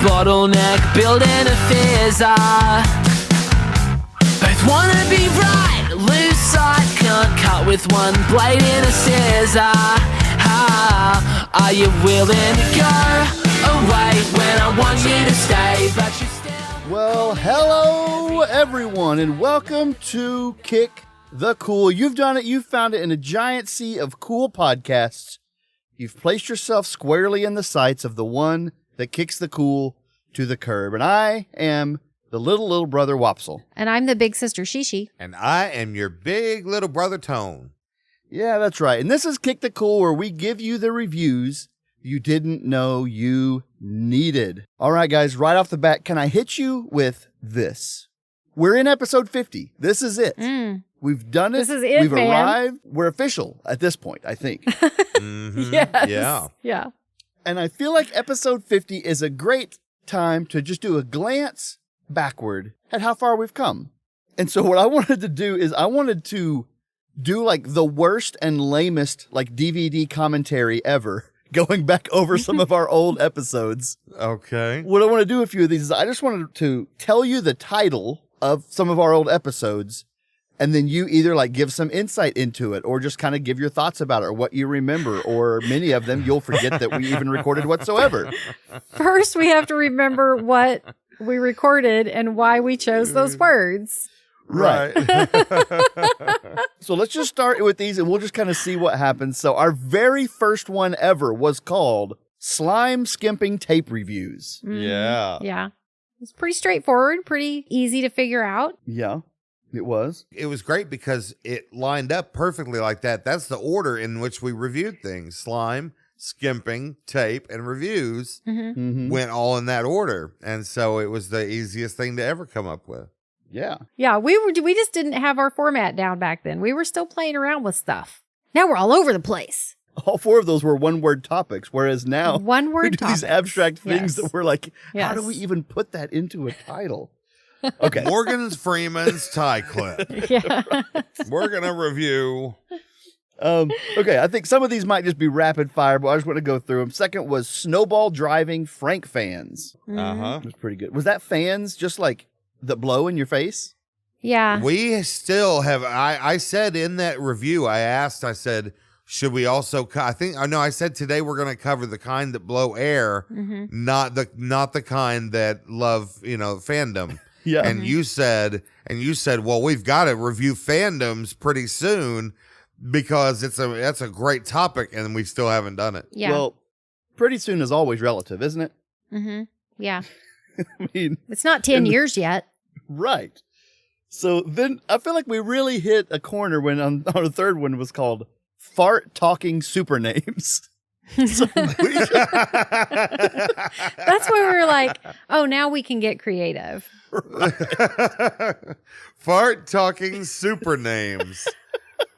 bottleneck, building a fizzer. Both wanna be right, lose sight, can't cut with one blade in a scissor. Are you willing to go away when I want you to stay, but you still... Well, hello everyone, and welcome to Kick the Cool. You've done it. You've found it in a giant sea of cool podcasts. You've placed yourself squarely in the sights of the one that kicks the cool to the curb. And I am the little brother Wopsle. And I'm the big sister Shishi. And I am your big little brother Tone. Yeah, that's right. And this is Kick the Cool, where we give you the reviews you didn't know you needed. All right, guys, right off the bat, can I hit you with this? We're in episode 50. This is it. We've done it. This is it, We've man. arrived. We're official at this point, I think. Yes. Yeah. Yeah. And I feel like episode 50 is a great time to just do a glance backward at how far we've come. And so what I wanted to do is I wanted to do like the worst and lamest like DVD commentary ever, going back over some of our old episodes. Okay. What I want to do a few of these is I just wanted to tell you the title of some of our old episodes, and then you either like give some insight into it or just kind of give your thoughts about it or what you remember, or many of them you'll forget that we even recorded whatsoever. First, we have to remember what we recorded and why we chose those words. Right. So let's just start with these and we'll just kind of see what happens. So our very first one ever was called Slime Skimping Tape Reviews. Yeah. Yeah. It's pretty straightforward, pretty easy to figure out. Yeah, it was. It was great because it lined up perfectly like that. That's the order in which we reviewed things. Slime, skimping, tape, and reviews went all in that order. And so it was the easiest thing to ever come up with. Yeah. Yeah, we just didn't have our format down back then. We were still playing around with stuff. Now we're all over the place. All four of those were one-word topics, whereas now One-word we do these topics. abstract things Yes. that we're like, how Yes. do we even put that into a title? Okay. Morgan Freeman's tie clip. Yeah. We're going to review. Okay, I think some of these might just be rapid fire, but I just want to go through them. Second was Snowball Driving Frank Fans. Uh-huh. It was pretty good. Was that fans just like that blow in your face? Yeah. We still have, I said in that review, I said, should we also, I said today we're going to cover the kind that blow air, not the kind that love, fandom. Yeah. And you said, well, we've got to review fandoms pretty soon because that's a great topic and we still haven't done it. Yeah. Well, pretty soon is always relative, isn't it? Yeah. I mean, It's not 10 years yet. right. So then I feel like we really hit a corner when on the third one was called Fart Talking Super Names. So That's where we were like, oh, now we can get creative. Fart talking super names.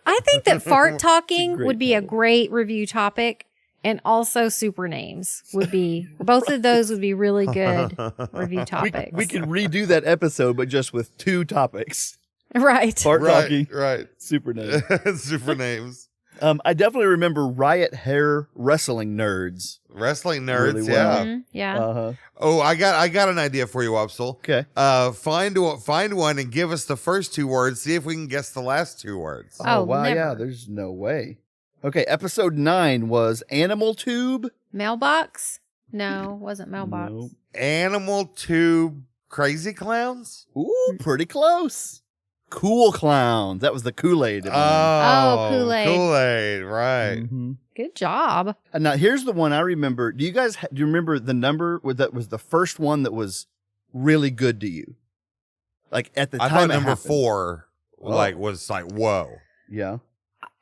I think that fart a talking great would be a great review topic, and also super names would be, both of those would be really good review topics. we can redo that episode, but just with two topics. Right. Fart Talking Right. Super Names. Super names. I definitely remember Riot Hair Wrestling Nerds. Wrestling nerds, Really yeah. well. Yeah. Uh-huh. Oh, I got an idea for you, Wopsle. Okay. Find one and give us the first two words. See if we can guess the last two words. Oh, wow, never. yeah, there's no way. Okay, episode 9 was Animal Tube. Mailbox? No, wasn't mailbox. Nope. Animal Tube Crazy Clowns? Ooh, pretty close. Cool Clowns. That was the Kool-Aid. Oh, Kool-Aid. Kool-Aid, right. Good job. And now here's the one I remember. Do you guys do you remember the number that was the first one that was really good to you? Like at the I time, thought it number happened. 4 was like, whoa. Yeah.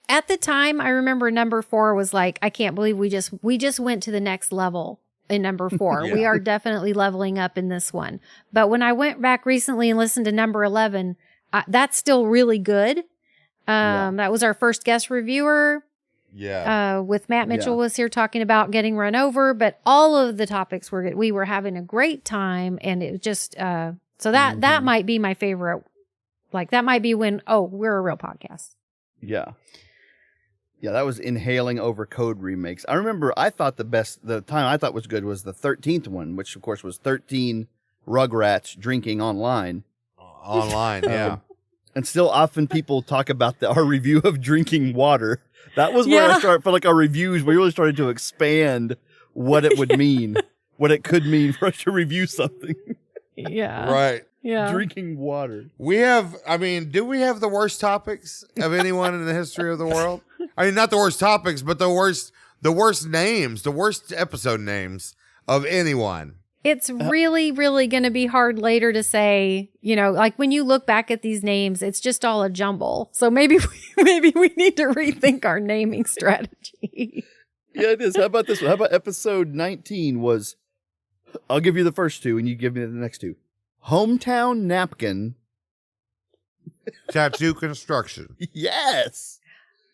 At the time, I remember number 4 was like, I can't believe we just went to the next level in number 4. Yeah. We are definitely leveling up in this one. But when I went back recently and listened to number 11, that's still really good. That was our first guest reviewer. Yeah. With Matt Mitchell was here talking about getting run over, but all of the topics were good. We were having a great time, and it was just so that might be my favorite. Like that might be when we're a real podcast. Yeah. Yeah, that was Inhaling Over Code remakes. I remember I thought the time I thought was good was the 13th one, which of course was 13 Rugrats drinking online. Online, yeah. And still often people talk about our review of drinking water. That was where I felt like our reviews, we really started to expand what it would mean, what it could mean for us to review something. Yeah. Right. Yeah. Drinking water. Do we have the worst topics of anyone in the history of the world? I mean, not the worst topics, but the worst names, the worst episode names of anyone. It's really, really going to be hard later to say, like when you look back at these names, it's just all a jumble. So maybe we need to rethink our naming strategy. Yeah, it is. How about this one? How about episode 19 was, I'll give you the first two and you give me the next two. Hometown Napkin. Tattoo construction. Yes.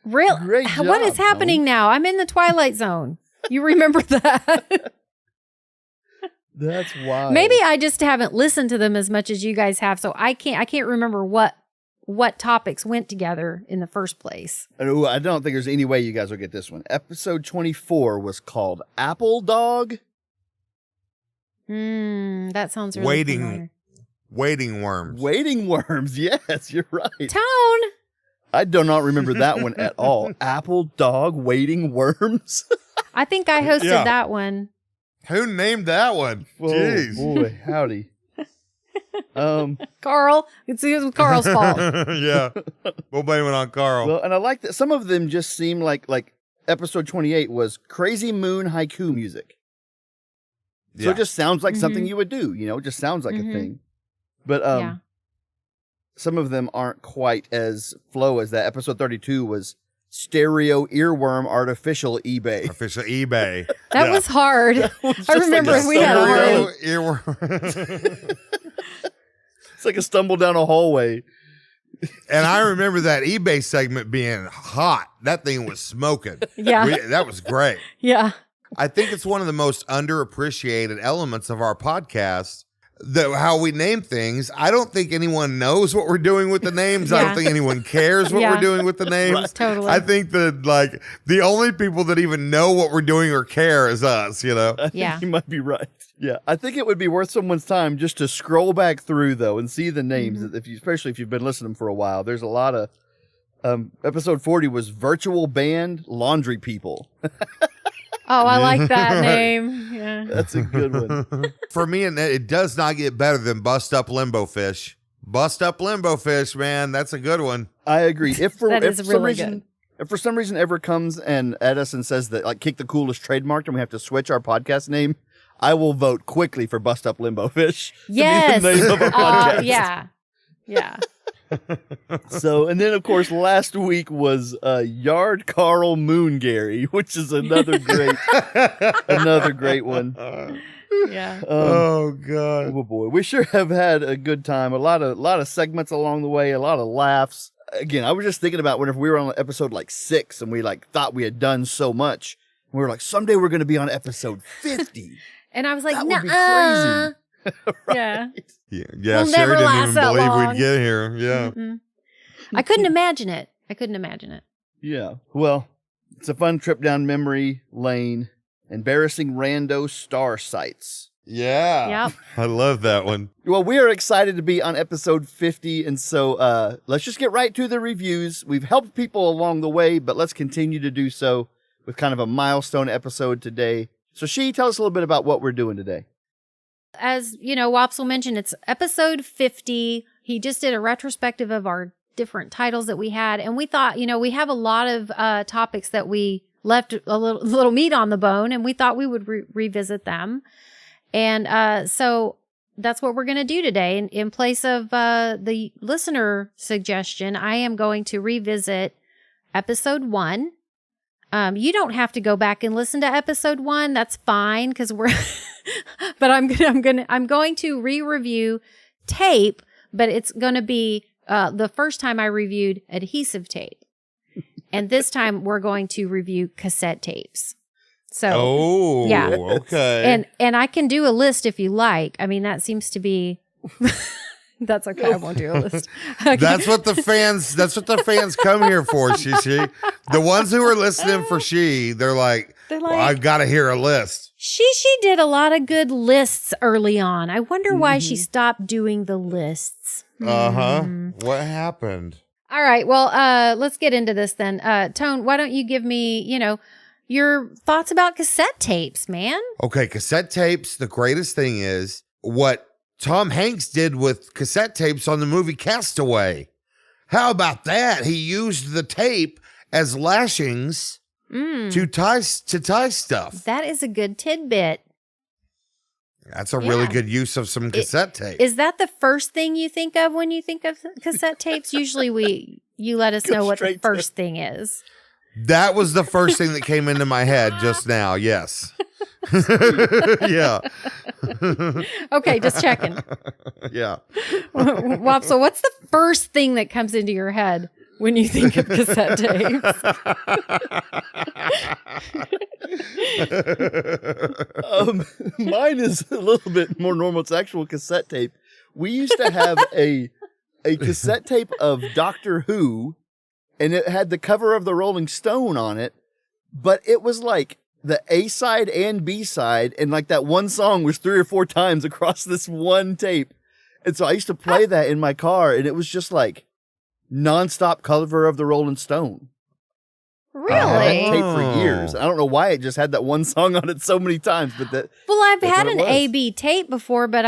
Really? Great job, What is happening now? I'm in the Twilight Zone. You remember that? That's wild. Maybe I just haven't listened to them as much as you guys have, so I can't remember what topics went together in the first place. I don't think there's any way you guys will get this one. Episode 24 was called Apple Dog. That sounds really familiar. Waiting worms. Waiting worms. Yes, you're right. Tone. I do not remember that one at all. Apple Dog Waiting Worms. I think I hosted that one. Who named that one? Jeez. Boy, howdy. Carl. It was Carl's fault. Yeah. We'll blame it on Carl. Well, and I like that some of them just seem like episode 28 was Crazy Moon haiku music. So it just sounds like something you would do, it just sounds like a thing. But some of them aren't quite as flow as that. Episode 32 was Stereo Earworm Artificial eBay. Artificial eBay. That was hard. I remember like we had a hard. Earworm. It's like a stumble down a hallway. And I remember that eBay segment being hot. That thing was smoking. Yeah. That was great. Yeah. I think it's one of the most underappreciated elements of our podcast. How we name things. I don't think anyone knows what we're doing with the names. I don't think anyone cares what we're doing with the names. Right. Totally. I think that the only people that even know what we're doing or care is us, I think you might be right. Yeah. I think it would be worth someone's time just to scroll back through though and see the names, especially if you've been listening for a while. There's a lot of episode 40 was Virtual Band Laundry People. Oh, I like that name. Yeah. That's a good one. For me, and it does not get better than Bust Up Limbo Fish. Bust Up Limbo Fish, man. That's a good one. I agree. If for some reason ever comes and at us and says that Kick the Coolest trademarked and we have to switch our podcast name, I will vote quickly for Bust Up Limbo Fish. Yes. To be the name of our podcast. Yeah. Yeah. So, and then of course last week was Yard Carl Moon Gary, which is another great one. Yeah. Oh God. Oh boy, we sure have had a good time. A lot of segments along the way, a lot of laughs. Again, I was just thinking about whenever we were on episode 6 and we thought we had done so much. We were like, someday we're going to be on episode 50. And I was like, that would be nah. crazy. Yeah. Yeah. We'll Sherri never didn't last even that believe long. we'd get here. Yeah. Mm-mm. I couldn't imagine it. Yeah. Well, it's a fun trip down memory lane. Embarrassing rando star sites. Yeah. Yep. I love that one. Well, we are excited to be on episode 50, and so let's just get right to the reviews. We've helped people along the way, but let's continue to do so with kind of a milestone episode today. So, tell us a little bit about what we're doing today. As Wopsle mentioned, it's episode 50. He just did a retrospective of our different titles that we had, and we thought, we have a lot of topics that we left a little meat on the bone, and we thought we would revisit them. And so that's what we're going to do today. In place of the listener suggestion, I am going to revisit episode 1. You don't have to go back and listen to episode 1. That's fine because we're, but I'm going to re-review tape, but it's going to be the first time I reviewed adhesive tape, and this time we're going to review cassette tapes. So, yeah, okay, and I can do a list if you like. I mean, that seems to be That's okay. I won't do a list. Okay. That's what the fans come here for, she. The ones who are listening for they're like, well, I've got to hear a list. She did a lot of good lists early on. I wonder why she stopped doing the lists. What happened? All right. Well, let's get into this then. Tone, why don't you give me, your thoughts about cassette tapes, man? Okay, cassette tapes. The greatest thing is what Tom Hanks did with cassette tapes on the movie Castaway. How about that? He used the tape as lashings to tie stuff. That is a good tidbit. That's a really good use of some cassette tape. Is that the first thing you think of when you think of cassette tapes? Usually you let us know what the first thing is. That was the first thing that came into my head just now. Yes. Yeah. Okay, just checking. Yeah. Wopsle, what's the first thing that comes into your head when you think of cassette tapes? Mine is a little bit more normal. It's actual cassette tape. We used to have a cassette tape of Doctor Who, and it had the cover of the Rolling Stone on it, but it was like the A side and B side, and like that one song was 3 or 4 times across this one tape. And so I used to play that in my car, and it was just like nonstop cover of the Rolling Stone. Really? I had that tape for years. I don't know why it just had that one song on it so many times, but well, I've had an A/B tape before, but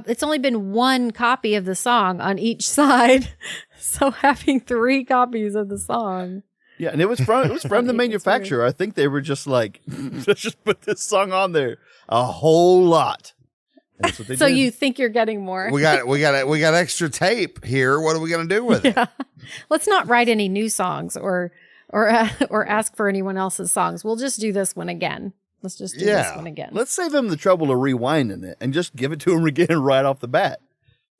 it's only been one copy of the song on each side. So having 3 copies of the song. Yeah, and it was from the manufacturer. I think they were just like, let's just put this song on there a whole lot. That's what they So did. you think you're getting more? We got extra tape here. What are we gonna do with it? Let's not write any new songs or ask for anyone else's songs. We'll just do this one again. Let's just do this one again. Let's save them the trouble of rewinding it and just give it to them again right off the bat.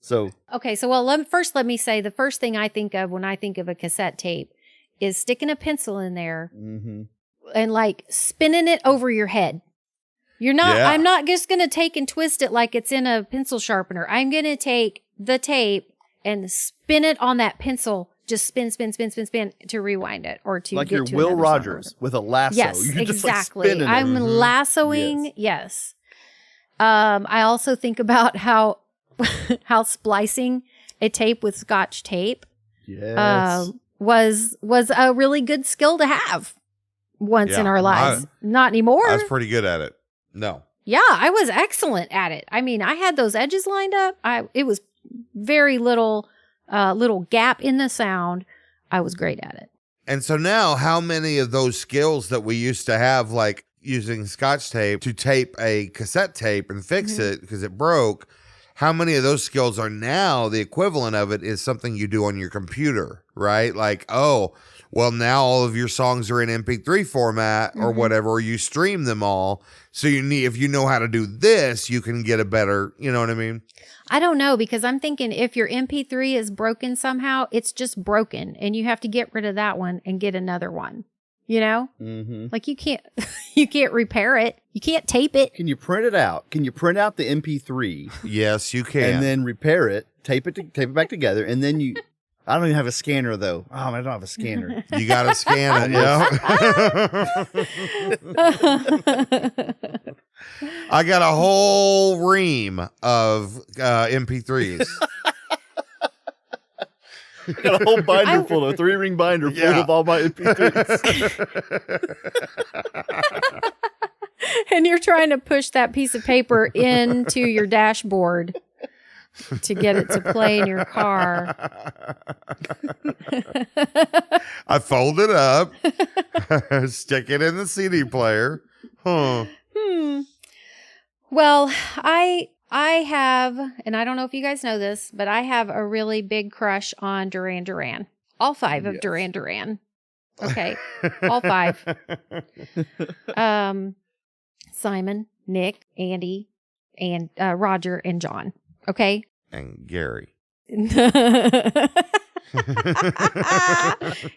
So okay, so let me say the first thing I think of when I think of a cassette tape is sticking a pencil in there and like spinning it over your head. I'm not just going to take and twist it like it's in a pencil sharpener. I'm going to take the tape and spin it on that pencil. Just spin to rewind it or to like get you're to Will another Rogers song. with a lasso. Yes, You're just exactly. Like I'm lassoing. Yes. I also think about how splicing a tape with Scotch tape was a really good skill to have once in our lives. Not anymore. I was pretty good at it. No. Yeah, I was excellent at it. I mean, I had those edges lined up. It was very little gap in the sound. I was great at it. And so now, how many of those skills that we used to have, like using Scotch tape to tape a cassette tape and fix it because it broke, how many of those skills are now the equivalent of it is something you do on your computer, right? Like, oh, well, now all of your songs are in MP3 format or whatever, or you stream them all. So if you know how to do this, you can get a better, you know what I mean? I don't know, because I'm thinking if your MP3 is broken somehow, it's just broken and you have to get rid of that one and get another one. You know, like you can't repair it. You can't tape it. Can you print it out? Can you print out the MP3? Yes, you can. And then repair it, tape it back together, and then you. I don't even have a scanner though. Oh, I don't have a scanner. You got to scan it, yeah. I got a whole ream of MP3s. I got a whole binder full, a 3-ring binder full of all my MP3s. And you're trying to push that piece of paper into your dashboard to get it to play in your car. I fold it up, stick it in the CD player. Well, I have, and I don't know if you guys know this, but I have a really big crush on Duran. All 5 of Duran. Okay. All 5. Simon, Nick, Andy, and Roger, and John. Okay. And Gary.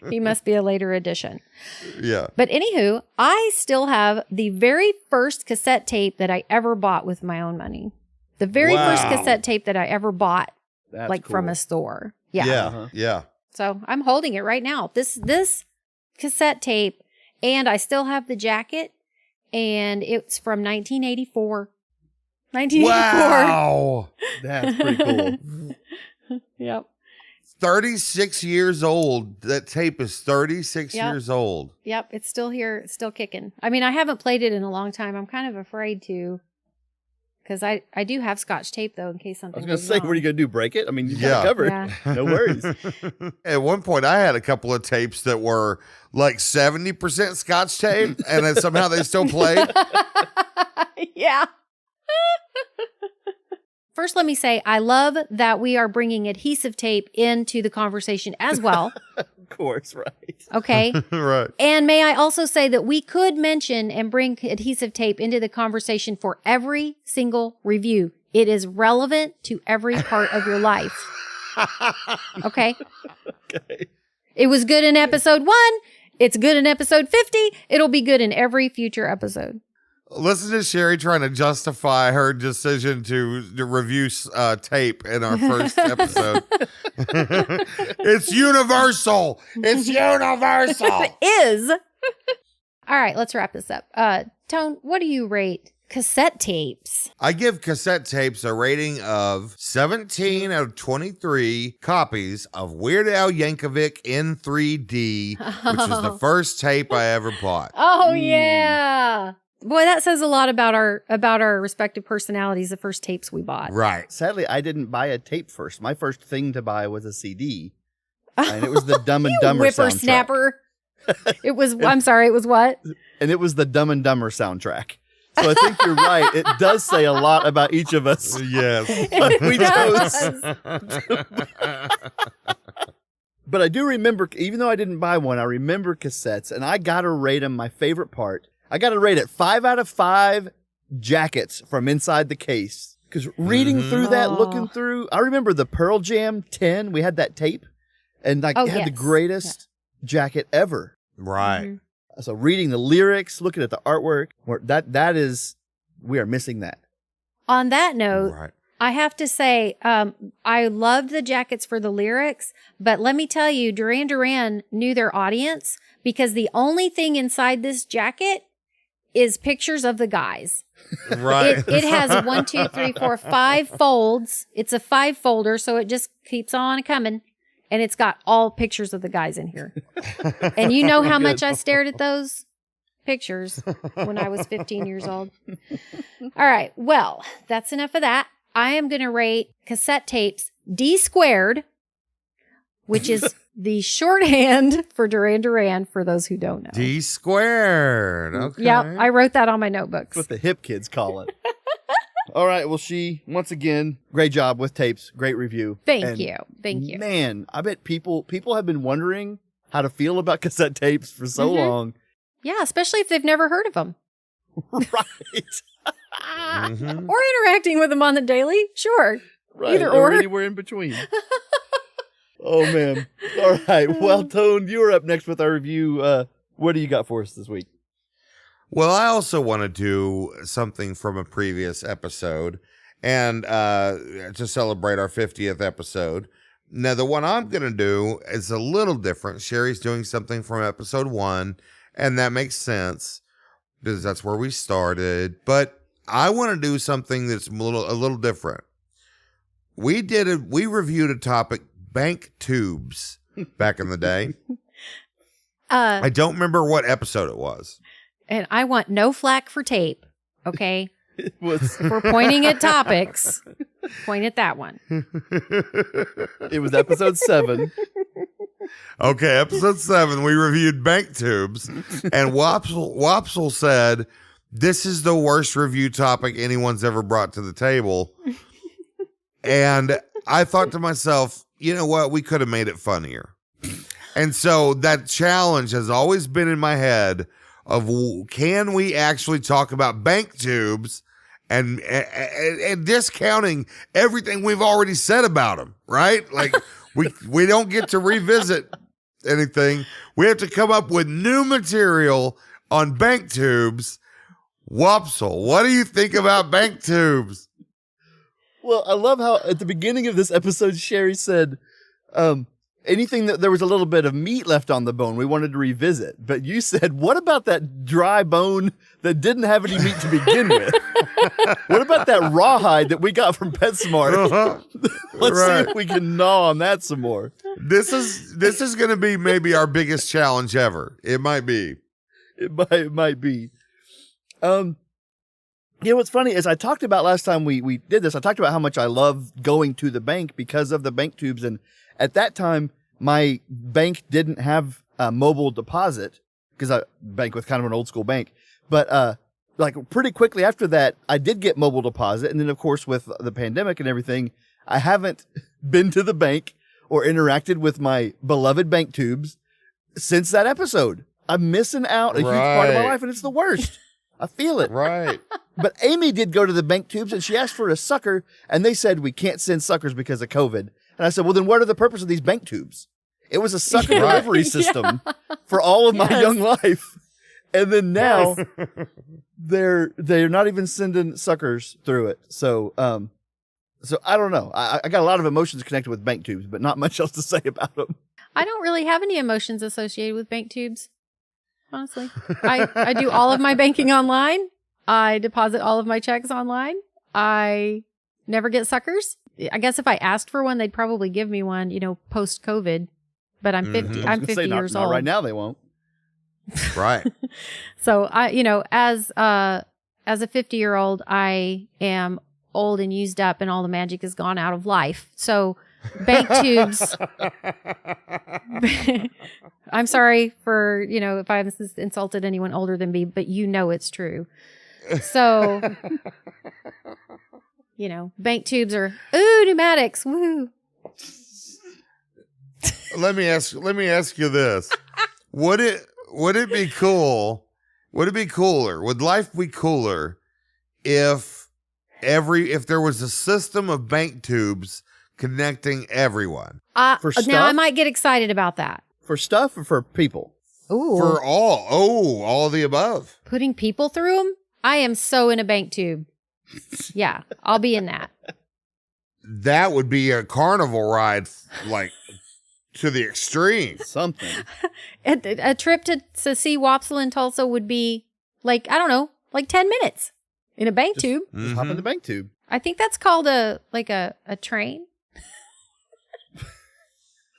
He must be a later addition. Yeah. But anywho, I still have the very first cassette tape that I ever bought with my own money. The very first cassette tape that I ever bought That's like from cool. a store. Yeah. Yeah. Uh-huh. Yeah. So I'm holding it right now. This cassette tape, and I still have the jacket, and it's from 1984. 1984. Wow. That's pretty cool. Yep. 36 years old. That tape is 36 Yep. years old. Yep. It's still here. It's still kicking. I mean, I haven't played it in a long time. I'm kind of afraid to, because I do have Scotch tape, though, in case I something was going to goes say, wrong. what are you going to do? Break it? I mean, you got Yeah. it covered. Yeah. No worries. At one point, I had a couple of tapes that were like 70% Scotch tape, and then somehow they still played. Yeah. First, let me say, I love that we are bringing adhesive tape into the conversation as well. Of course, right. Okay. Right. And may I also say that we could mention and bring adhesive tape into the conversation for every single review. It is relevant to every part of your life. Okay. Okay. It was good in episode 1. It's good in episode 50. It'll be good in every future episode. Listen to Sherri trying to justify her decision to review tape in our first episode. It's universal. It's universal. It is. All right, let's wrap this up. Tone, what do you rate cassette tapes? I give cassette tapes a rating of 17 out of 23 copies of Weird Al Yankovic in 3D, which is the first tape I ever bought. Oh, yeah. Boy, that says a lot about our respective personalities, the first tapes we bought. Right. Sadly, I didn't buy a tape first. My first thing to buy was a CD. And it was the Dumb and Dumber soundtrack. Whippersnapper. It was, I'm sorry, it was what? And it was the Dumb and Dumber soundtrack. So I think you're right. It does say a lot about each of us. Yes. What we It chose. does. But I do remember, even though I didn't buy one, I remember cassettes, and I got to rate them. My favorite part, I got to rate it 5 out of 5 jackets from inside the case. Because reading through that, looking through, I remember the Pearl Jam 10. We had that tape, and like it had the greatest jacket ever. Right. Mm-hmm. So reading the lyrics, looking at the artwork, that is, we are missing that. On that note, Right. I have to say, I loved the jackets for the lyrics, but let me tell you, Duran knew their audience because the only thing inside this jacket is pictures of the guys. Right. It has 1, 2, 3, 4, 5 folds. It's a 5 folder, so it just keeps on coming. And it's got all pictures of the guys in here. And you know how much I stared at those pictures when I was 15 years old. All right. Well, that's enough of that. I am going to rate cassette tapes D squared, which is the shorthand for Duran for those who don't know. D squared. Okay. Yep. I wrote that on my notebooks. That's what the hip kids call it. All right. Well, once again, great job with tapes. Great review. Thank you. Thank you. Man, I bet people have been wondering how to feel about cassette tapes for so long. Yeah, especially if they've never heard of them. Right. Mhm. Or interacting with them on the daily. Sure. Right. Either or or. anywhere in between. Oh, man. All right. Well, Tone, you're up next with our review. What do you got for us this week? Well, I also want to do something from a previous episode and to celebrate our 50th episode. Now, the one I'm going to do is a little different. Sherri's doing something from episode 1, and that makes sense because that's where we started. But I want to do something that's a little different. We reviewed a topic, bank tubes, back in the day. I don't remember what episode it was. And I want no flack for tape. Okay. It was If we're pointing at topics, point at that one. episode 7. Okay, episode 7, we reviewed bank tubes, and Wopsle said, this is the worst review topic anyone's ever brought to the table. And I thought to myself, you know what? We could have made it funnier. And so that challenge has always been in my head of, can we actually talk about bank tubes and discounting everything we've already said about them, right? Like we don't get to revisit anything. We have to come up with new material on bank tubes. Wopsle, what do you think about bank tubes? Well, I love how at the beginning of this episode, Sherri said, anything that there was a little bit of meat left on the bone, we wanted to revisit. But you said, what about that dry bone that didn't have any meat to begin with? What about that rawhide that we got from PetSmart? Let's see if we can gnaw on that some more. This is going to be maybe our biggest challenge ever. It might be. It might be. You know what's funny is I talked about last time we did this. I talked about how much I love going to the bank because of the bank tubes, and at that time my bank didn't have a mobile deposit because I bank with kind of an old school bank. But like pretty quickly after that, I did get mobile deposit, and then of course with the pandemic and everything, I haven't been to the bank or interacted with my beloved bank tubes since that episode. I'm missing out a huge part of my life, and it's the worst. I feel it. Right. But Amy did go to the bank tubes, and she asked for a sucker, and they said, we can't send suckers because of COVID. And I said, well, then what are the purpose of these bank tubes? It was a sucker delivery system for all of my young life. And then now they're not even sending suckers through it. So I don't know. I got a lot of emotions connected with bank tubes, but not much else to say about them. I don't really have any emotions associated with bank tubes. Honestly, I do all of my banking online. I deposit all of my checks online. I never get suckers. I guess if I asked for one, they'd probably give me one, post COVID. But I'm 50. I'm 50 years old. Not right now, they won't. Right. So as a 50-year-old, I am old and used up, and all the magic is gone out of life. So bank tubes. I'm sorry for, if I've insulted anyone older than me, but it's true. So, bank tubes are, ooh, pneumatics, woo. Let me ask you this. Would it be cool? Would it be cooler? Would life be cooler if there was a system of bank tubes connecting everyone? For stuff? Now I might get excited about that. For stuff or for people? Ooh. For all of the above. Putting people through them? I am so in a bank tube. Yeah, I'll be in that. That would be a carnival ride, like, to the extreme. Something. A trip to see Wopsle in Tulsa would be, like, I don't know, like 10 minutes in a bank tube. Just hop in the bank tube. I think that's called a train.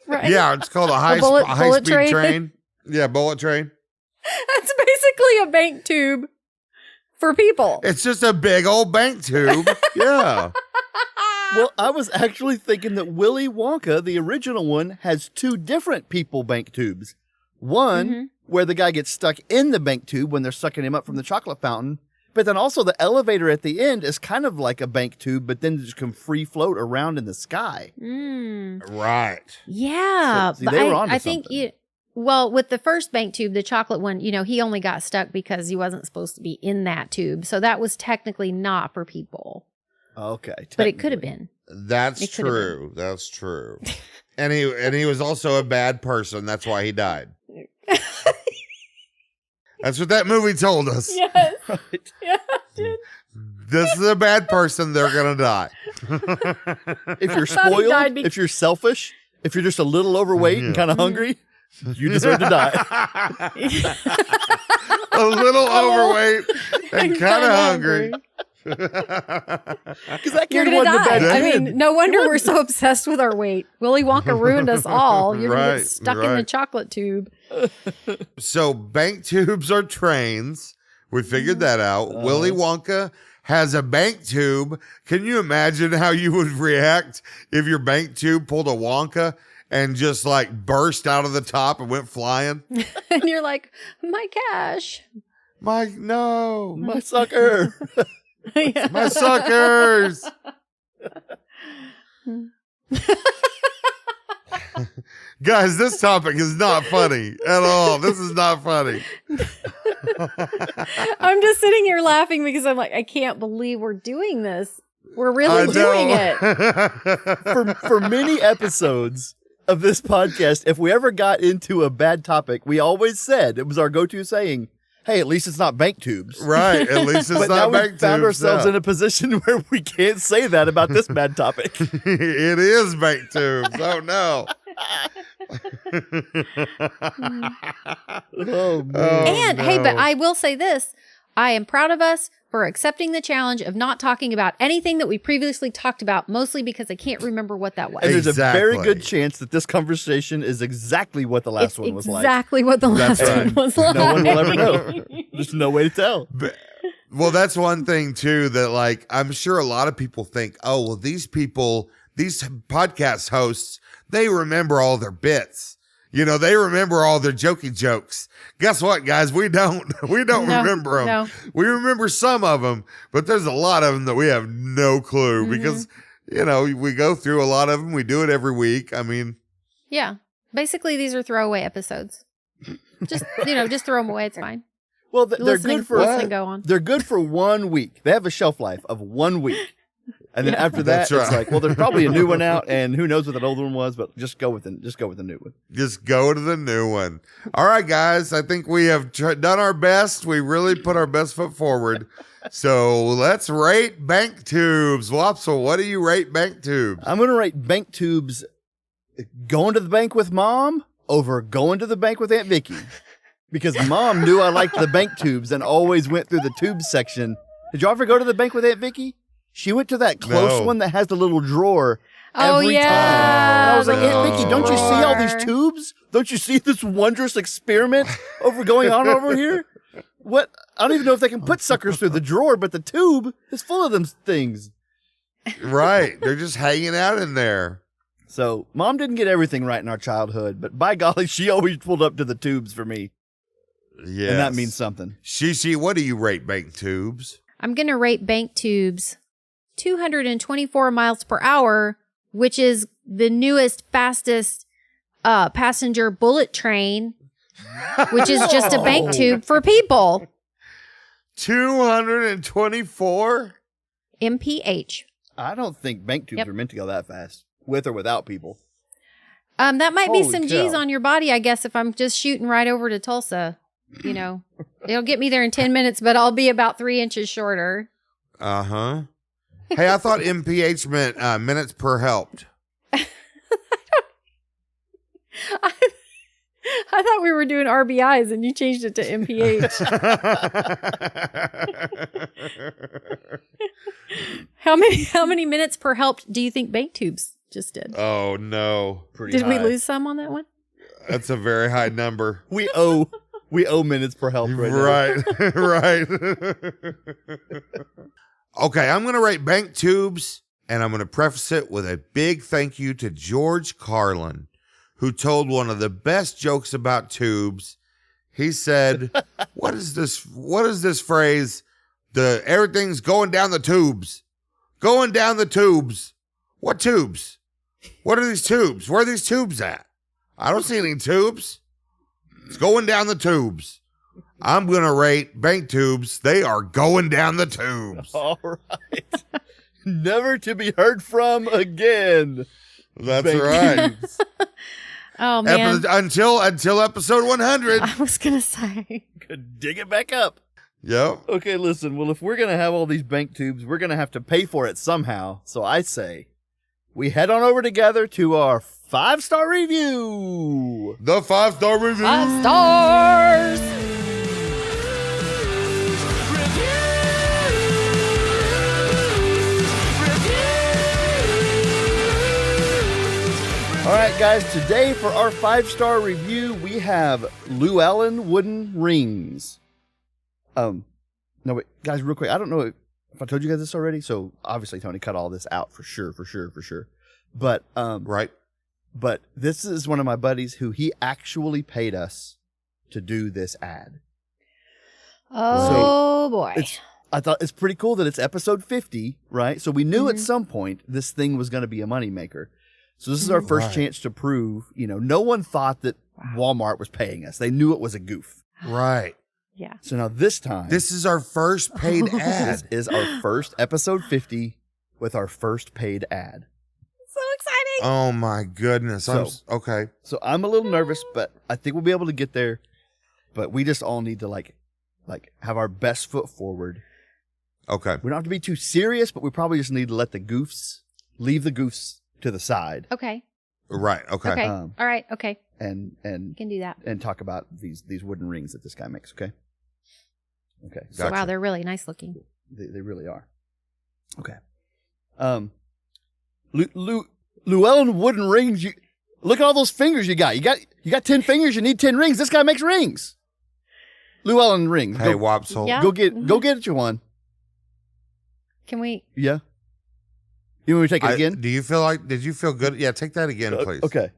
Right? Yeah, it's called a high-speed train. Yeah, bullet train. That's basically a bank tube for people. It's just a big old bank tube. Yeah. Well, I was actually thinking that Willy Wonka, the original one, has two different people bank tubes. One where the guy gets stuck in the bank tube when they're sucking him up from the chocolate fountain. But then also the elevator at the end is kind of like a bank tube, but then just can free float around in the sky. Right. Yeah. So, they were onto I think something. with the first bank tube, the chocolate one, he only got stuck because he wasn't supposed to be in that tube. So that was technically not for people. Okay. But it could have been. That's true. That's true. And he was also a bad person. That's why he died. That's what that movie told us. Yes. Right. Yeah, it did. This is a bad person. They're going to die. If you're spoiled, if you're selfish, if you're just a little overweight and kind of hungry, you deserve to die. A little overweight and kind of hungry. Because that You're kid going to wasn't a die. bad I kid. mean, no wonder we're so obsessed with our weight. Willy Wonka ruined us all. You're going to Right, get stuck in the chocolate tube. So bank tubes are trains. We figured that out. Willy Wonka has a bank tube. Can you imagine how you would react if your bank tube pulled a Wonka and just like burst out of the top and went flying? And you're like, my cash. My sucker. Yeah. my suckers. Guys, this topic is not funny at all. This is not funny. I'm just sitting here laughing because I'm like, I can't believe we're doing this. We're really doing it. For many episodes of this podcast, if we ever got into a bad topic, we always said, it was our go-to saying, hey, at least it's not bank tubes. Right. At least it's But not now we bank found tubes. ourselves no. in a position where we can't say that about this bad topic. It is bank tubes. Oh, no. Oh, man. And hey, but no. I will say this. I am proud of us for accepting the challenge of not talking about anything that we previously talked about, mostly because I can't remember what that was. And there's a very Exactly. good chance that this conversation is exactly what the last It's one was like. exactly what the That's last right. one was like. No one will ever know. There's no way to tell. Well, that's one thing too that like I'm sure a lot of people think, oh, well, these podcast hosts, they remember all their bits. You know, they remember all their jokey jokes. Guess what, guys? We don't. We don't No, remember them. no. We remember some of them, but there's a lot of them that we have no clue because, you know, we go through a lot of them. We do it every week. I mean, Yeah. Basically, these are throwaway episodes. Just, just throw them away. It's fine. Well, they're Listening, good for listening, go on. They're good for 1 week. They have a shelf life of 1 week. And then after that, That's it's right. like, well, there's probably a new one out, and who knows what that old one was, but just go with the new one. just go to the new one. All right, guys. I think we have done our best. We really put our best foot forward. So let's rate bank tubes. Wopsle, what do you rate bank tubes? I'm going to rate bank tubes going to the bank with Mom over going to the bank with Aunt Vicky. Because Mom knew I liked the bank tubes and always went through the tubes section. Did y'all ever go to the bank with Aunt Vicky? She went to that close No. one that has the little drawer Oh, every yeah. time. And I was like, Aunt Vicky, don't you see all these Drawer. tubes? Don't you see this wondrous experiment going on over here? What? I don't even know if they can put suckers through the drawer, but the tube is full of them things. Right. They're just hanging out in there. So Mom didn't get everything right in our childhood, but by golly, she always pulled up to the tubes for me. Yeah. And that means something. Shishi, what do you rate bank tubes? I'm going to rate bank tubes 224 miles per hour, which is the newest, fastest passenger bullet train, which is just a bank tube for people. 224? MPH. I don't think bank tubes Yep. are meant to go that fast, with or without people. That might be Holy some cow. G's on your body, I guess, if I'm just shooting right over to Tulsa. It'll get me there in 10 minutes, but I'll be about 3 inches shorter. Uh-huh. Hey, I thought MPH meant minutes per helped. I thought we were doing RBIs and you changed it to MPH. How many minutes per helped do you think bank tubes just did? Oh, no. Pretty Did we high. lose some on that one? That's a very high number. We owe minutes per help right now. Right, right. Okay, I'm going to rate bank tubes, and I'm going to preface it with a big thank you to George Carlin, who told one of the best jokes about tubes. He said, what is this phrase? Everything's going down the tubes. Going down the tubes. What tubes? What are these tubes? Where are these tubes at? I don't see any tubes. It's going down the tubes. I'm going to rate bank tubes. They are going down the tubes. All right. Never to be heard from again. That's Bank right. tubes. Oh, man. Until episode 100. I was going to say. Could dig it back up. Yep. Okay, listen. Well, if we're going to have all these bank tubes, we're going to have to pay for it somehow. So I say we head on over together to our 5-star review. The 5-star review. 5 stars. All right, guys, today for our 5-star review, we have Llewellyn wooden rings. No, wait, guys, real quick. I don't know if I told you guys this already. So obviously Tony cut all this out for sure. But, Right. but this is one of my buddies who he actually paid us to do this ad. Oh, boy. I thought it's pretty cool that it's episode 50, right? So we knew at some point this thing was going to be a moneymaker. So this is our first chance to prove, no one thought that Walmart was paying us. They knew it was a goof. Right. Yeah. So now this time, This is our first paid this ad. is our first episode 50 with our first paid ad. So exciting. Oh my goodness. Okay. So I'm a little nervous, but I think we'll be able to get there. But we just all need to like have our best foot forward. Okay. We don't have to be too serious, but we probably just need to leave the goofs to the side. Okay. Right. Okay. Okay. All right. Okay. And You can do that. and talk about these wooden rings that this guy makes. Okay. Okay. So Gotcha. Wow, they're really nice looking. they really are. Okay. Llewellyn wooden rings. You look at all those fingers you got. You got 10 fingers. You need 10 rings. This guy makes rings. Llewellyn rings. Hey, Go, Wopsle. Yeah. go get you one. Can we? Yeah. You want me to take it again? Did you feel good? Yeah, take that again, please. Okay.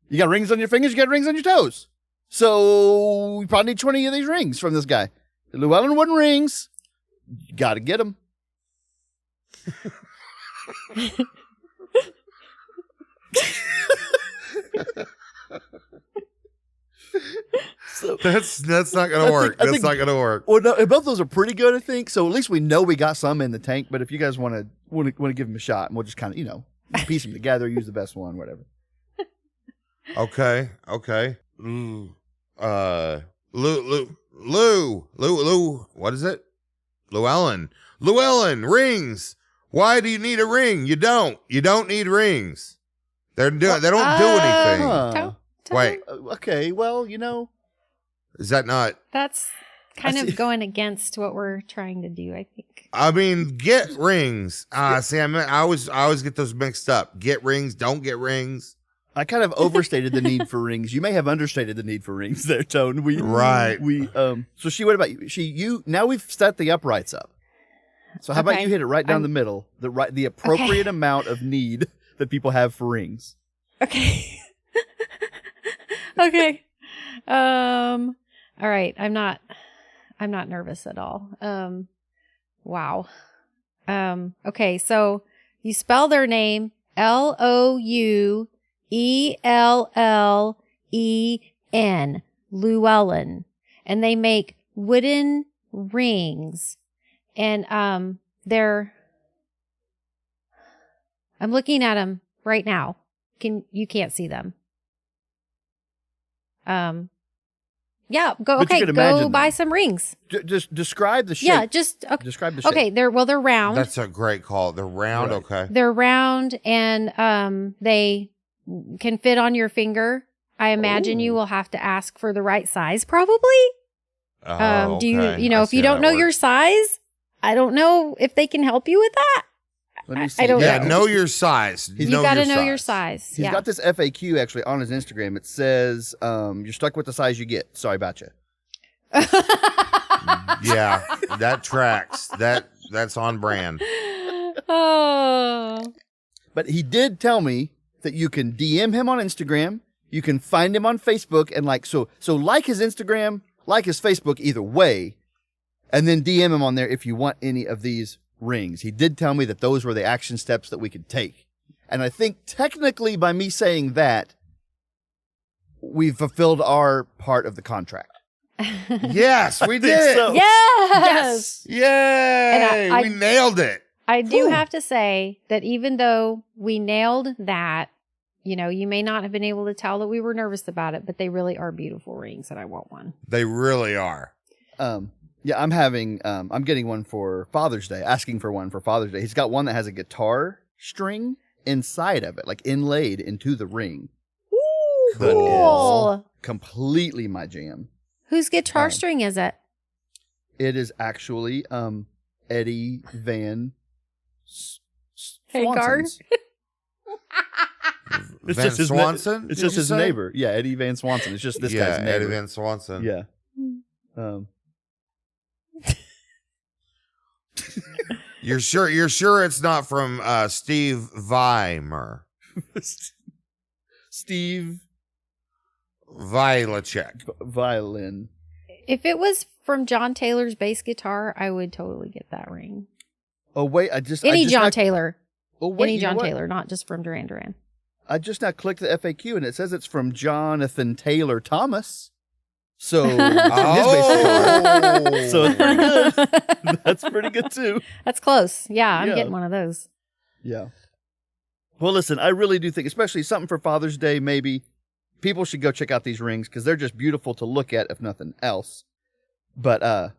You got rings on your fingers. You got rings on your toes. So we probably need 20 of these rings from this guy. The Llewellyn wooden rings. You got to get them. So, That's not gonna work. That's not gonna work. well, no, both those are pretty good, I think. So at least we know we got some in the tank. But if you guys want to give them a shot, and we'll just kind of piece them together, use the best one, whatever. Okay. Lou. What is it? Llewellyn rings. Why do you need a ring? You don't need rings. They don't do anything. Huh. Wait, Okay. Well, is that not? That's kind I of see. going against what we're trying to do, I think. I mean, get rings. See, I always get those mixed up. Get rings, don't get rings. I kind of overstated the need for rings. You may have understated the need for rings there, Tone. Right. So what about you? Now we've set the uprights up. So how about Okay. you hit it right down the middle, the appropriate amount of need that people have for rings. Okay. Okay. All right. I'm not nervous at all. Wow. Okay. So you spell their name Louellen, Llewellyn, and they make wooden rings. And I'm looking at them right now. You can't see them. Yeah, But you could imagine go them. buy some rings. Just describe the shape. Yeah, just okay. Describe the shape. Okay, they're round. That's a great call. They're round. Right. Okay. They're round and they can fit on your finger. I imagine you will have to ask for the right size probably. Oh, Do you okay. if you don't know your size, I don't know if they can help you with that. Let me see. I don't Yeah, know. know your size. You got to know your size. He's got this FAQ actually on his Instagram. It says, "You're stuck with the size you get. Sorry about you." Yeah, that tracks. That's on brand. Oh. But he did tell me that you can DM him on Instagram. You can find him on Facebook and like his Instagram, like his Facebook either way, and then DM him on there if you want any of these rings. He did tell me that those were the action steps that we could take. And I think technically by me saying that, we've fulfilled our part of the contract. Yes, we did it. so. Yes. Yay! And I- we nailed it. I do have to say that even though we nailed that, you may not have been able to tell that we were nervous about it, but they really are beautiful rings and I want one. They really are. Yeah, I'm getting one for Father's Day, asking for one for Father's Day. He's got one that has a guitar string inside of it, like inlaid into the ring. Ooh, That cool. is completely my jam. Whose guitar string is it? It is actually Eddie Van Hagar? Swanson's. Van Swanson? It's did just you his say? neighbor. Yeah, Eddie Van Swanson. It's just this guy's neighbor. Eddie Van Swanson. Yeah. You're sure it's not from Steve Weimer. Steve Vilacek. Violin. If it was from John Taylor's bass guitar, I would totally get that ring. Oh wait, Any John Taylor. Oh wait, Any you know John what? Taylor, not just from Duran Duran. I just now clicked the FAQ and it says it's from Jonathan Taylor Thomas. So it's from his bass guitar. So it's pretty good. That's pretty good too. That's close. Yeah, I'm Yeah. getting one of those. Yeah. Well, listen, I really do think, especially something for Father's Day, maybe people should go check out these rings because they're just beautiful to look at, if nothing else. But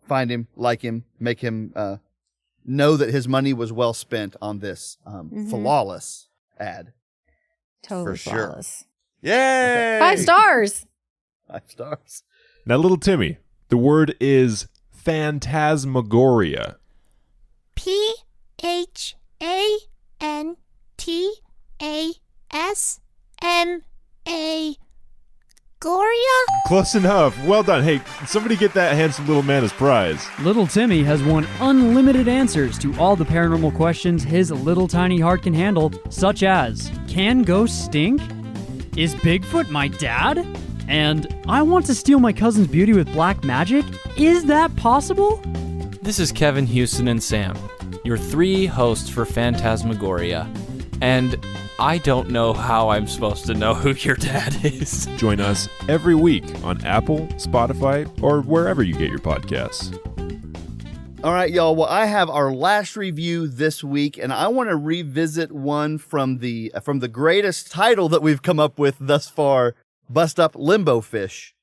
find him, like him, make him know that his money was well spent on this flawless ad. Totally For sure. flawless. Yay! 5 stars. 5 stars. Now, little Timmy, the word is phantasmagoria. PHANTASMA Goria? Close enough. Well done. Hey, somebody get that handsome little man his prize. Little Timmy has won unlimited answers to all the paranormal questions his little tiny heart can handle, such as, can ghosts stink? Is Bigfoot my dad? And I want to steal my cousin's beauty with black magic? Is that possible? This is Kevin, Houston, and Sam, your 3 hosts for Phantasmagoria. And I don't know how I'm supposed to know who your dad is. Join us every week on Apple, Spotify, or wherever you get your podcasts. All right, y'all. Well, I have our last review this week, and I want to revisit one from the greatest title that we've come up with thus far, Bust Up Limbo Fish.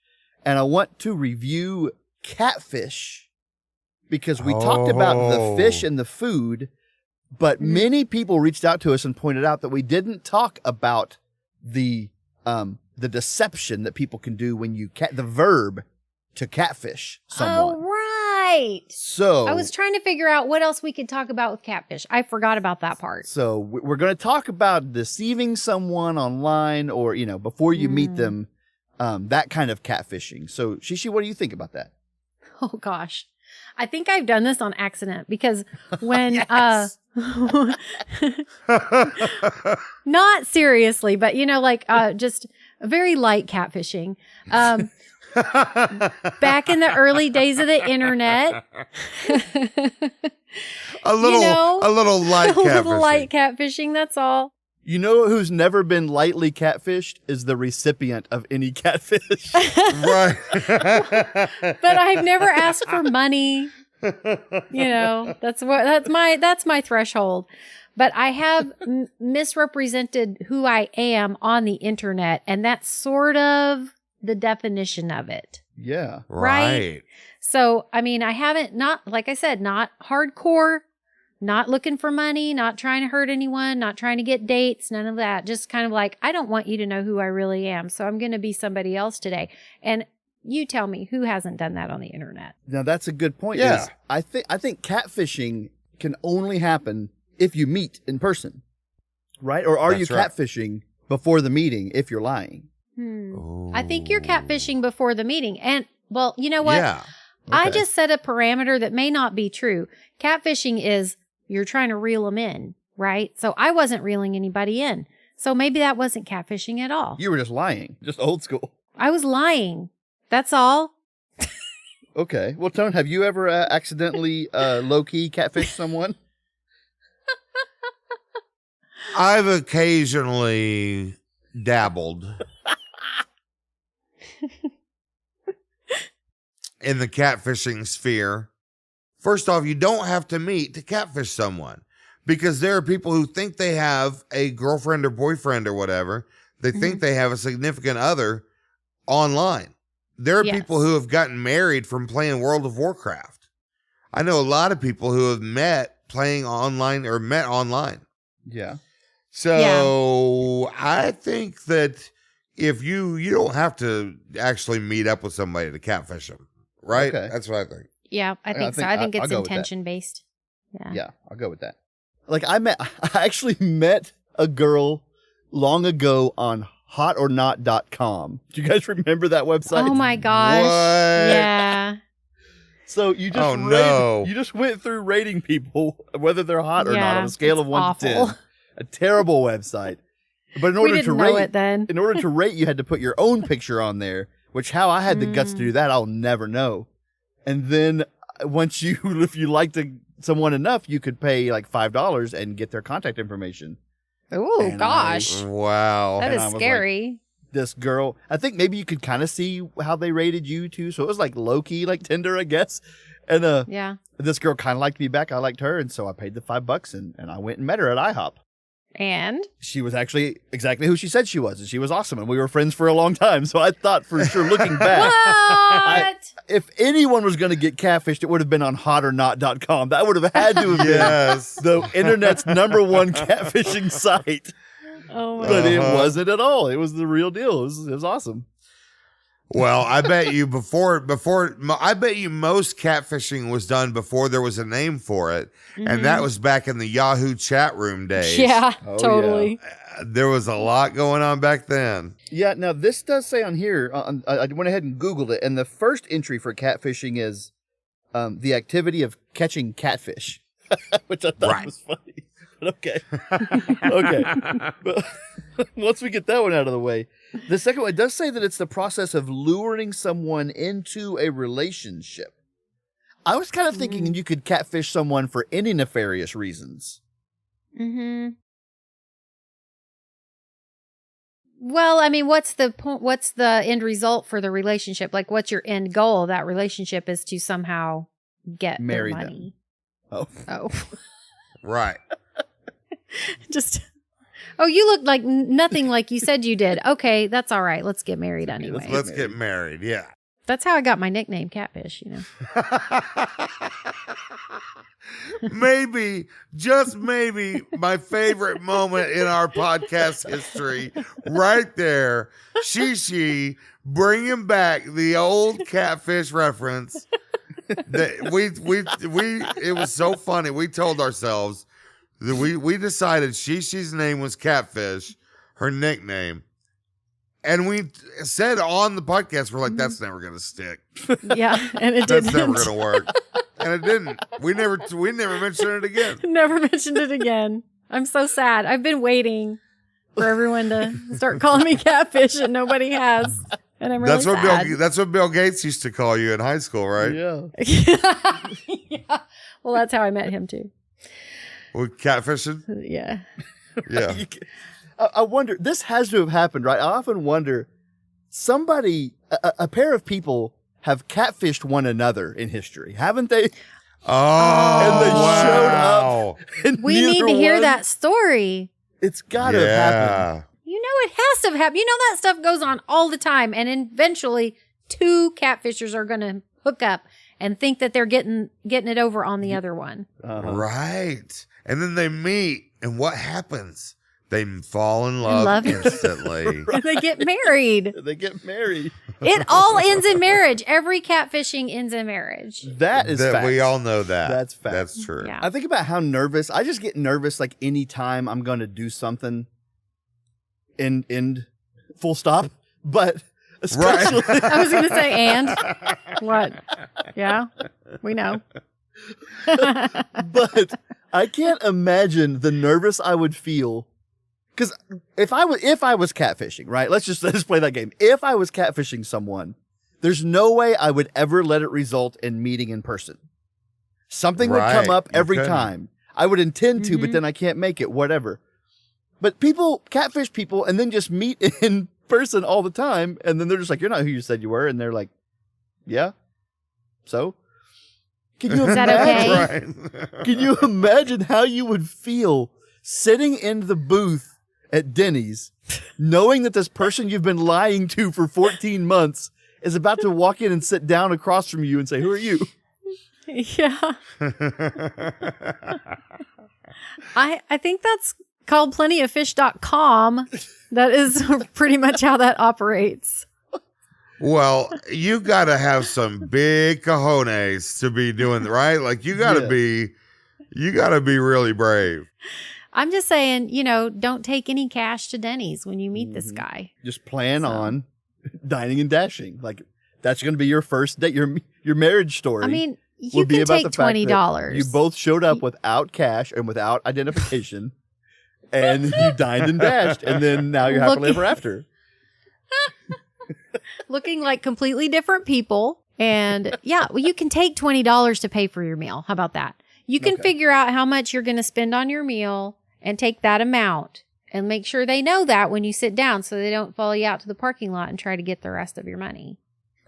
And I want to review catfish because we talked about the fish and the food, but many people reached out to us and pointed out that we didn't talk about the deception that people can do when you the verb to catfish someone. Oh, right. So I was trying to figure out what else we could talk about with catfish. I forgot about that part. So we're going to talk about deceiving someone online or, before you meet them, that kind of catfishing. So, Shishi, what do you think about that? Oh, gosh. I think I've done this on accident because when, not seriously, but, just very light catfishing. Back in the early days of the internet. a little light catfishing. A little light catfishing, that's all. You know who's never been lightly catfished is the recipient of any catfish. Right. But I've never asked for money. That's my threshold. But I have misrepresented who I am on the internet, and that's sort of the definition of it. Yeah. Right. So, I haven't, like I said, not hardcore, not looking for money, not trying to hurt anyone, not trying to get dates, none of that. Just kind of like, I don't want you to know who I really am. So I'm going to be somebody else today. And you tell me, who hasn't done that on the internet? Now that's a good point. Yeah. I think catfishing can only happen if you meet in person, right? Or are you catfishing before the meeting if you're lying? I think you're catfishing before the meeting. And, well, you know what? Yeah. I Okay. just set a parameter that may not be true. Catfishing is you're trying to reel them in, right? So I wasn't reeling anybody in. So maybe that wasn't catfishing at all. You were just lying, just old school. I was lying. That's all. Okay. Well, Tone, have you ever accidentally low-key catfished someone? I've occasionally dabbled in the catfishing sphere. First off, you don't have to meet to catfish someone because there are people who think they have a girlfriend or boyfriend or whatever. They think they have a significant other online. There are people who have gotten married from playing World of Warcraft. I know a lot of people who have met playing online or met online. Yeah. So I think that if you don't have to actually meet up with somebody to catfish them, right? Okay. That's what I think. Yeah, I think so. I think I'll it's go with that. intention based. Yeah. Yeah, I'll go with that. Like I actually met a girl long ago on hotornot.com. Do you guys remember that website? Oh my gosh. What? Yeah. So you just you just went through rating people whether they're hot or not on a scale of 1 to 10. A terrible website. But in order to rate then. in order to rate, you had to put your own picture on there, which how I had the guts to do that, I'll never know. And then if you liked someone enough, you could pay like $5 and get their contact information. Oh gosh. Wow. That And is I was scary. This girl, I think maybe you could kind of see how they rated you too. So it was like low key, like Tinder, I guess. And Yeah. this girl kind of liked me back. I liked her. And so I paid the $5 and I went and met her at IHOP. And she was actually exactly who she said she was, and she was awesome, and we were friends for a long time. So I thought for sure, looking back, if anyone was going to get catfished, it would have been on hotornot.com. That would have had to have Yes. been the internet's #1 catfishing site. oh my But it wasn't at all. It was the real deal. It was awesome. Well, I bet you I bet you most catfishing was done before there was a name for it. And that was back in the Yahoo chat room days. Yeah, Oh, totally. There was a lot going on back then. Yeah, now this does say on here, I went ahead and Googled it, and the first entry for catfishing is the activity of catching catfish, which I thought was funny. But okay. Okay. But once we get that one out of the way, the second one, it does say that it's the process of luring someone into a relationship. I was kind of thinking you could catfish someone for any nefarious reasons. Mm-hmm. Well, I mean, what's the point? What's the end result for the relationship? Like, what's your end goal of that relationship? Is to somehow get Marry their money. them. Oh. Right. Just. Oh, you look like nothing like you said you did. Okay, that's all right. Let's get married anyway. Let's get married. Yeah. That's how I got my nickname, Catfish, you know. Maybe, just maybe, my favorite moment in our podcast history, right there. She bringing back the old catfish reference. That it was so funny. We told ourselves that we decided Shishi's name was Catfish, her nickname. And we said on the podcast, we're like, that's never going to stick. Yeah, and it That's didn't. never going to work. And it didn't. We never mentioned it again. Never mentioned it again. I'm so sad. I've been waiting for everyone to start calling me Catfish, and nobody has. And I'm really sad. That's what Bill Gates used to call you in high school, right? Yeah. Yeah. Well, that's how I met him too. With catfishing? Yeah. Yeah. I wonder, this has to have happened, right? I often wonder, a pair of people have catfished one another in history, haven't they? Oh, And they showed wow. up. And We need neither to hear one- that story. It's got to have happened. You know, it has to have happened. You know, that stuff goes on all the time. And eventually, two catfishers are going to hook up and think that they're getting it over on the other one. Right. And then they meet, and what happens? They fall in love instantly. And they get married. They get married. It all ends in marriage. Every catfishing ends in marriage. That is fact. We all know that. That's fact. That's true. Yeah. I think about how nervous, I just get nervous like anytime I'm going to do something end full stop. But especially. I was going to say, and what? Yeah, we know. But I can't imagine the nervous I would feel. Because if I was catfishing, right? Let's play that game. If I was catfishing someone, there's no way I would ever let it result in meeting in person. Something would come up every time. I would intend to, but then I can't make it, whatever. But people catfish people and then just meet in person all the time. And then they're just like, you're not who you said you were. And they're like, yeah. So can you Is that imagine? okay? Can you imagine how you would feel sitting in the booth at Denny's, knowing that this person you've been lying to for 14 months is about to walk in and sit down across from you and say, who are you? Yeah. I think that's called plentyoffish.com. That is pretty much how that operates. Well, you got to have some big cojones to be doing right. Like you got to be really brave. I'm just saying, don't take any cash to Denny's when you meet this guy. Just plan on dining and dashing. Like that's going to be your first date. Your marriage story. I mean, you can take $20. You both showed up without cash and without identification, and you dined and dashed, and then now you're happily ever after. Looking like completely different people. And you can take $20 to pay for your meal. How about that? You can figure out how much you're going to spend on your meal and take that amount and make sure they know that when you sit down so they don't follow you out to the parking lot and try to get the rest of your money.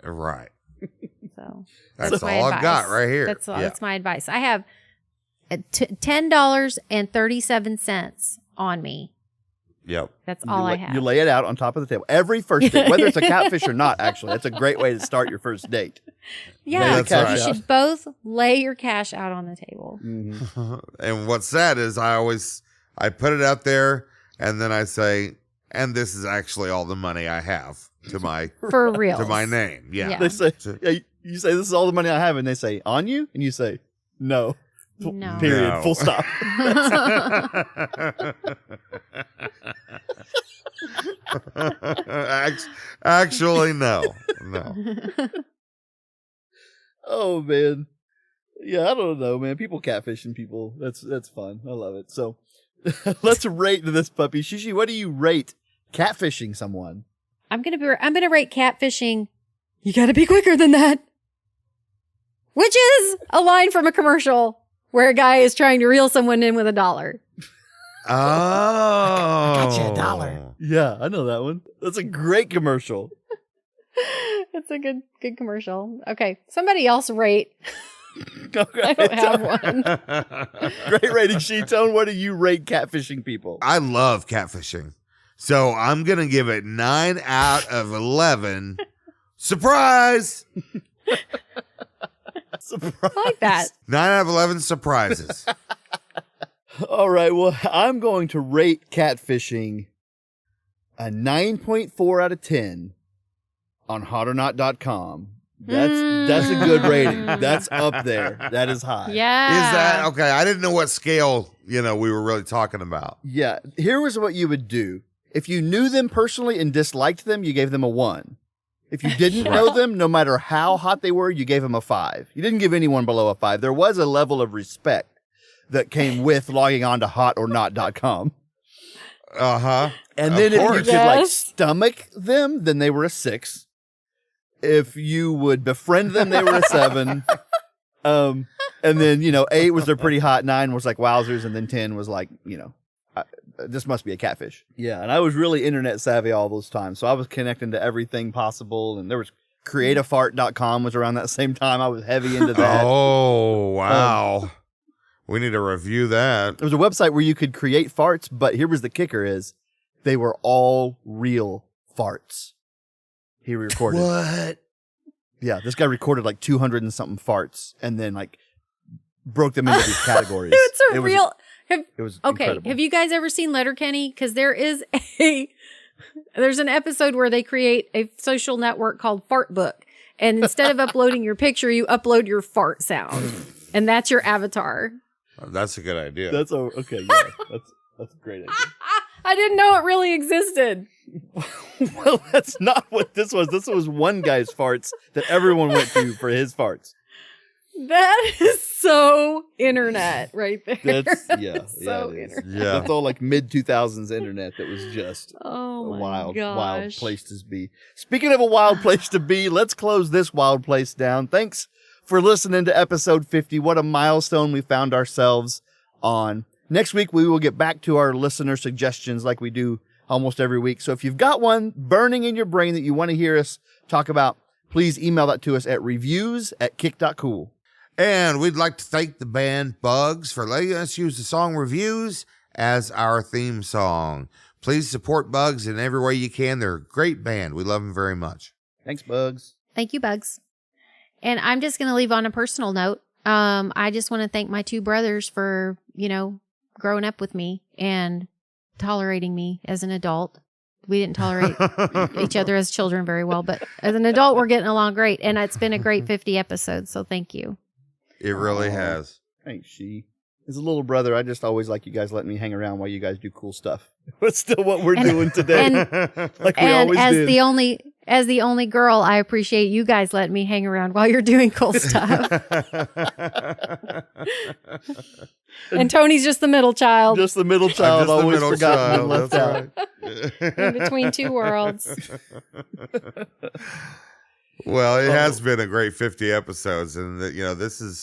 Right. So that's my all advice. I've got right here. That's my advice. I have $10.37 on me. Yep. That's all I have. You lay it out on top of the table. Every first date, whether it's a catfish or not, actually. That's a great way to start your first date. Yeah, That's right. you should both lay your cash out on the table. And what's sad is I put it out there and then I say, and this is actually all the money I have to my For real. to my name. Yeah. They say, you say, this is all the money I have. And they say, on you? And you say, no. No. Period. No. Full stop. Actually, no. No. Oh, man. Yeah, I don't know, man. People catfishing people. That's fun. I love it. So let's rate this puppy. Shishi, what do you rate catfishing someone? I'm gonna rate catfishing. You gotta be quicker than that. Which is a line from a commercial where a guy is trying to reel someone in with $1. Oh. I got you $1. Yeah, I know that one. That's a great commercial. It's a good commercial. Okay, somebody else rate. Okay. I don't have one. Great rating, She-Tone. What do you rate catfishing people? I love catfishing. So I'm going to give it 9 out of 11. Surprise! Surprise. I like that. 9 out of 11 surprises. All right, well, I'm going to rate catfishing a 9.4 out of 10 on hotornot.com. That's a good rating. That's up there. That is high. Yeah. Is that okay? I didn't know what scale, we were really talking about. Yeah. Here was what you would do. If you knew them personally and disliked them, you gave them a 1. If you didn't know them, no matter how hot they were, you gave them a 5. You didn't give anyone below a 5. There was a level of respect that came with logging on to hotornot.com. Uh-huh. And then if you could Yes. stomach them, then they were a 6. If you would befriend them, they were a 7. And then, 8 was they're pretty hot. 9 was like wowzers. And then 10 was like, this must be a catfish. Yeah. And I was really internet savvy all those times. So I was connecting to everything possible. And there was creativefart.com was around that same time. I was heavy into that. Oh, wow. We need to review that. There was a website where you could create farts, but here was the kicker is they were all real farts. He recorded. What? Yeah, this guy recorded like 200 and something farts and then like broke them into these categories. It was okay. Incredible. Have you guys ever seen Letterkenny? Because there's an episode where they create a social network called Fart Book. And instead of uploading your picture, you upload your fart sound. And that's your avatar. That's a good idea. Okay. Yeah, that's a great idea. I didn't know it really existed. Well, that's not what this was. This was one guy's farts that everyone went to for his farts. That is so internet right there. That's So it is. internet. Yeah. That's all like mid 2000s internet that was just Oh a my wild gosh. place to be. Speaking of a wild place to be, let's close this wild place down. Thanks for listening to episode 50. What a milestone we found ourselves on. Next week, we will get back to our listener suggestions like we do almost every week. So if you've got one burning in your brain that you want to hear us talk about, please email that to us at reviews@kick.cool. And we'd like to thank the band Bugs for letting us use the song Reviews as our theme song. Please support Bugs in every way you can. They're a great band. We love them very much. Thanks, Bugs. Thank you, Bugs. And I'm just going to leave on a personal note. I just want to thank my 2 brothers for, growing up with me and tolerating me as an adult. We didn't tolerate each other as children very well, but as an adult, we're getting along great. And it's been a great 50 episodes. So thank you. It really has. Thanks, She. As a little brother, I just always like you guys letting me hang around while you guys do cool stuff. It's still what we're doing today. Like we And always as did. as the only girl, I appreciate you guys letting me hang around while you're doing cool stuff. And Tony's just the middle child Just the middle child, always forgotten and left out. in between 2 worlds. Well, it has been a great 50 episodes, and this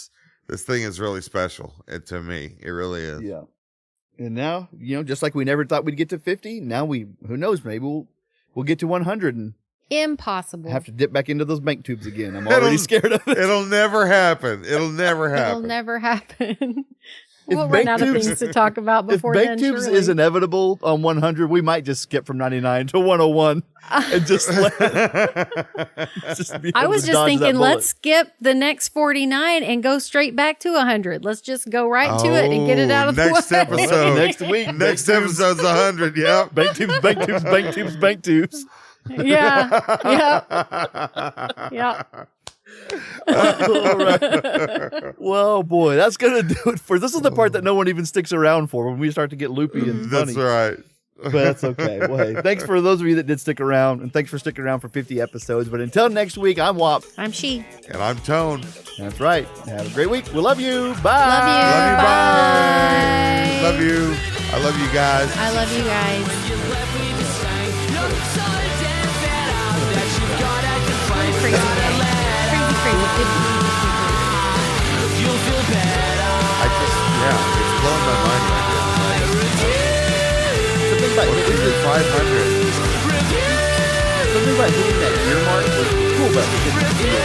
thing is really special to me. It really is. Yeah. And now, just like we never thought we'd get to 50, now who knows, maybe we'll get to 100 and Impossible. have to dip back into those bank tubes again. I'm already scared of it. It'll never happen. It'll never happen. It'll never happen. We'll run out of things to talk about If before baked then. tubes surely. is inevitable on 100, we might just skip from 99 to 101 and just let just be I able was to just dodge that thinking, bullet. let's skip the next 49 and go straight back to 100. Let's just go right to it and get it out of the next way. episode. Next week. Next episode's 100. Yep. Baked tubes, baked tubes, baked tubes, baked tubes. Yeah. Yeah. All right. Well, boy, that's gonna do it for this. Is the part that no one even sticks around for when we start to get loopy and funny. That's right. But that's okay. Well, hey, thanks for those of you that did stick around, and thanks for sticking around for 50 episodes. But until next week, I'm Wop. I'm She. And I'm Tone. That's right. Have a great week. We love you. Bye. Love you. Love you. Bye. Love you. I love you guys. I love you guys. Crazy, crazy. It's blowing my mind right now. Something about What is it? 500. Something about hitting that ear mark was cool, but it didn't feel